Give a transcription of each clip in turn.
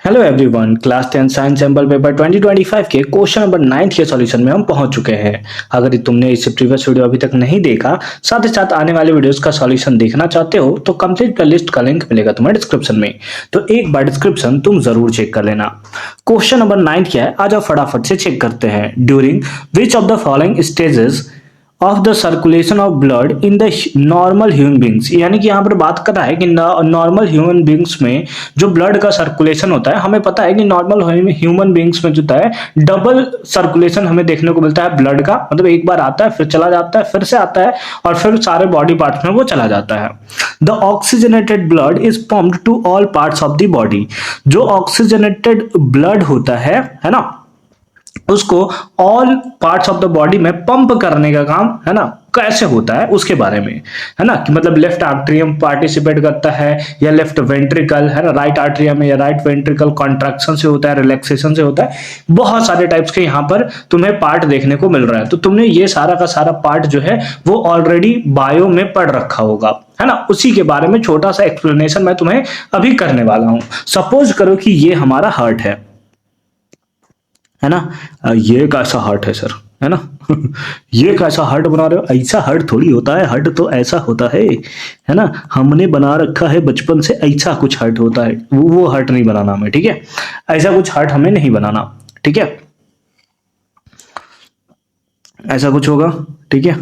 Hello everyone, class 10 science sample paper 2025 के question number 9 के solution में हम पहुंच चुके हैं। अगर तुमने इससे प्रीवियस वीडियो अभी तक नहीं देखा, साथ ही साथ आने वाले वीडियोस का सॉल्यूशन देखना चाहते हो तो कंप्लीट प्लेलिस्ट का लिंक मिलेगा तुम्हें डिस्क्रिप्शन में। तो एक बार डिस्क्रिप्शन तुम जरूर चेक कर लेना। क्वेश्चन नंबर 9 क्या है, आज आप फटाफट से चेक करते हैं। During which of the following stages of the circulation of blood in the normal human beings, यानी कि यहाँ पर बात कर रहा है कि नॉर्मल ह्यूमन बींग्स में जो ब्लड का सर्कुलेशन होता है, हमें पता है कि नॉर्मल ह्यूमन बींग्स में जो होता है डबल सर्कुलेशन हमें देखने को मिलता है ब्लड का। मतलब एक बार आता है, फिर चला जाता है, फिर से आता है और फिर सारे बॉडी पार्ट्स में वो चला जाता है। The oxygenated blood is pumped to all parts of the body. जो ऑक्सीजनेटेड ब्लड होता है ना, उसको all parts of the body में पंप करने का काम है ना कैसे होता है उसके बारे में, है ना, कि मतलब लेफ्ट आर्टरियम पार्टिसिपेट करता है या लेफ्ट वेंट्रिकल, है ना, राइट आर्टरियम या राइट वेंट्रिकल कॉन्ट्रैक्शन से होता है, रिलैक्सेशन से होता है। बहुत सारे टाइप्स के यहाँ पर तुम्हें पार्ट देखने को मिल रहा है। तो तुमने ये सारा का सारा पार्ट जो है वो ऑलरेडी बायो में पढ़ रखा होगा, है ना। उसी के बारे में छोटा सा एक्सप्लेनेशन मैं तुम्हें अभी करने वाला हूं। सपोज करो कि ये हमारा हार्ट है ना। ये कैसा हार्ट है सर, है ना। ये कैसा हार्ट बना रहे हो, ऐसा हार्ट थोड़ी होता है, हार्ट तो ऐसा होता है ना। हमने बना रखा है बचपन से, ऐसा कुछ हार्ट होता है, वो हार्ट नहीं बनाना हमें, ठीक है। ऐसा कुछ हार्ट हमें नहीं बनाना, ठीक है। ऐसा कुछ होगा, ठीक है।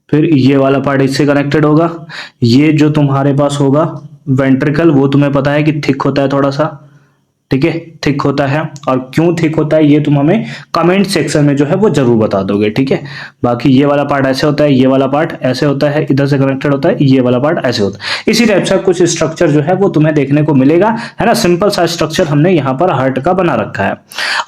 फिर ये वाला पार्ट इससे कनेक्टेड होगा। ये जो तुम्हारे पास होगा वेंट्रिकल, वो तुम्हें पता है कि थिक होता है थोड़ा सा, ठीक है, थिक होता है। और क्यों थिक होता है ये तुम हमें कमेंट सेक्शन में जो है वो जरूर बता दोगे, ठीक है। बाकी ये वाला पार्ट ऐसे होता है, ये वाला पार्ट ऐसे होता है, इधर से कनेक्टेड होता है, ये वाला पार्ट ऐसे होता है। इसी टाइप से कुछ स्ट्रक्चर जो है वो तुम्हें देखने को मिलेगा, है ना। सिंपल सा स्ट्रक्चर हमने यहाँ पर हार्ट का बना रखा है।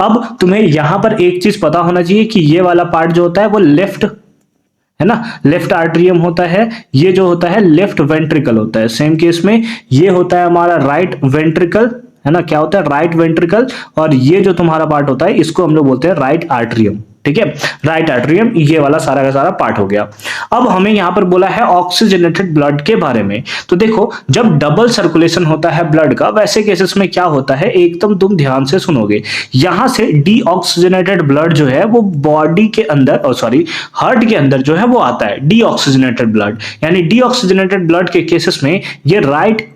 अब तुम्हें यहाँ पर एक चीज पता होना चाहिए कि ये वाला पार्ट जो होता है वो लेफ्ट, है ना, लेफ्ट आर्टरियम होता है। ये जो होता है लेफ्ट वेंट्रिकल होता है। सेम केस में ये होता है हमारा राइट वेंट्रिकल, है ना। क्या होता है, राइट वेंट्रिकल। और ये जो तुम्हारा पार्ट होता है इसको हम लोग बोलते हैं राइट आर्टरियम, ठीक है। राइट आर्टरियम, ये वाला सारा का सारा पार्ट हो गया। अब हमें यहां पर बोला है ऑक्सीजनेटेड ब्लड के बारे में। तो देखो, जब डबल सर्कुलेशन होता है ब्लड का, वैसे केसेस में क्या होता है, एकदम तुम ध्यान से सुनोगे। यहां से डीऑक्सीजनेटेड ब्लड जो है वो बॉडी के अंदर, सॉरी, हार्ट के अंदर जो है वो आता है डीऑक्सीजनेटेड ब्लड। यानी डीऑक्सीजनेटेड ब्लड के केसेस में ये राइट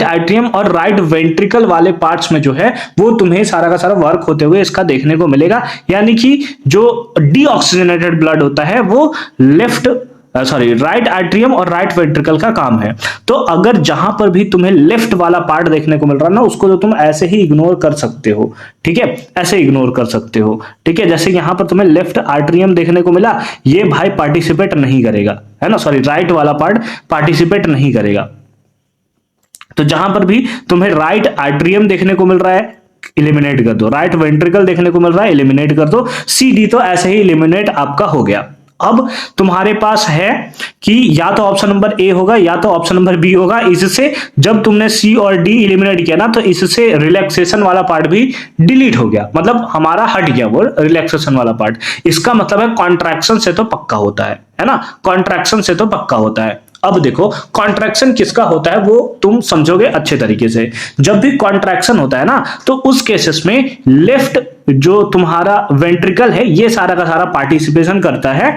आर्टरियम और राइट वेंट्रिकल वाले पार्ट्स में जो है वो तुम्हें सारा का सारा वर्क होते हुए इसका देखने को मिलेगा। यानी कि जो डीऑक्सीजनेटेड ब्लड होता है वो राइट आर्टरियम और राइट वेंट्रिकल का काम है। तो अगर जहां पर भी तुम्हें लेफ्ट वाला पार्ट देखने को मिल रहा है ना, उसको तो तुम ऐसे ही इग्नोर कर सकते हो, ठीक है, ऐसे इग्नोर कर सकते हो, ठीक है। जैसे यहां पर तुम्हें लेफ्ट आर्टरियम देखने को मिला, ये भाई पार्टिसिपेट नहीं करेगा, है ना, सॉरी, राइट वाला पार्ट पार्टिसिपेट नहीं करेगा। तो जहां पर भी तुम्हें राइट आर्टरियम देखने को मिल रहा है, इलिमिनेट कर दो। राइट वेंट्रिकल देखने को मिल रहा है, इलिमिनेट कर दो। सी डी तो ऐसे ही इलिमिनेट आपका हो गया। अब तुम्हारे पास है कि या तो ऑप्शन नंबर ए होगा या तो ऑप्शन नंबर बी होगा। इससे जब तुमने सी और डी इलिमिनेट किया ना, तो इससे रिलैक्सेशन वाला पार्ट भी डिलीट हो गया, मतलब हमारा हट गया वो रिलैक्सेशन वाला पार्ट। इसका मतलब है कॉन्ट्रैक्शन से तो पक्का होता है ना, कॉन्ट्रैक्शन से तो पक्का होता है। अब देखो, कॉन्ट्रैक्शन किसका होता है वो तुम समझोगे अच्छे तरीके से। जब भी कॉन्ट्रैक्शन होता है ना, तो उस केसेस में लेफ्ट जो तुम्हारा वेंट्रिकल है ये सारा का सारा पार्टिसिपेशन करता है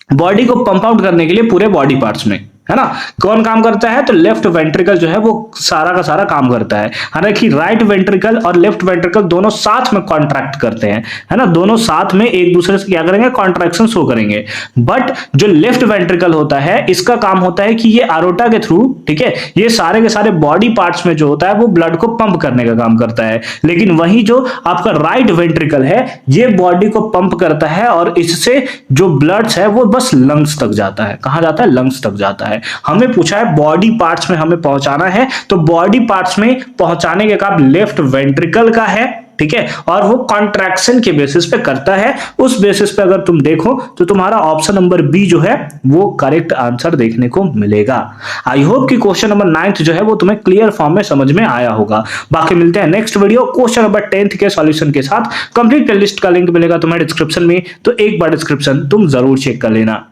बॉडी को पंप आउट करने के लिए पूरे बॉडी पार्ट्स में, है ना। कौन काम करता है, तो लेफ्ट वेंट्रिकल जो है वो सारा का सारा काम करता है। हालांकि राइट वेंट्रिकल और लेफ्ट वेंट्रिकल दोनों साथ में कॉन्ट्रैक्ट करते हैं, है ना, दोनों साथ में एक दूसरे से क्या करेंगे, कॉन्ट्रैक्शन शो करेंगे। बट जो लेफ्ट वेंट्रिकल होता है, इसका काम होता है कि ये आरोटा के थ्रू, ठीक है, ये सारे के सारे बॉडी पार्ट्स में जो होता है वो ब्लड को पंप करने का काम करता है। लेकिन वही जो आपका राइट वेंट्रिकल है, ये बॉडी को पंप करता है और इससे जो ब्लड है वो बस लंग्स तक जाता है। कहां जाता है, लंग्स तक जाता है। हमें पूछा है बॉडी पार्ट्स में हमें पहुंचाना है, तो बॉडी पार्ट्स में पहुंचाने के काम लेफ्ट वेंट्रिकल का है, ठीक है, और वो कॉन्ट्रैक्शन के बेसिस पे करता है। उस बेसिस पे अगर तुम देखो तो तुम्हारा ऑप्शन नंबर बी जो है वो करेक्ट आंसर देखने को मिलेगा। आई होप कि क्वेश्चन नंबर 9 जो है वो तुम्हें क्लियर फॉर्म में समझ में आया होगा। बाकी मिलते हैं नेक्स्ट वीडियो क्वेश्चन नंबर 10 के सॉल्यूशन के साथ। कंप्लीट प्लेलिस्ट का लिंक मिलेगा तुम्हें डिस्क्रिप्शन में, तो एक बार डिस्क्रिप्शन तुम जरूर चेक कर लेना।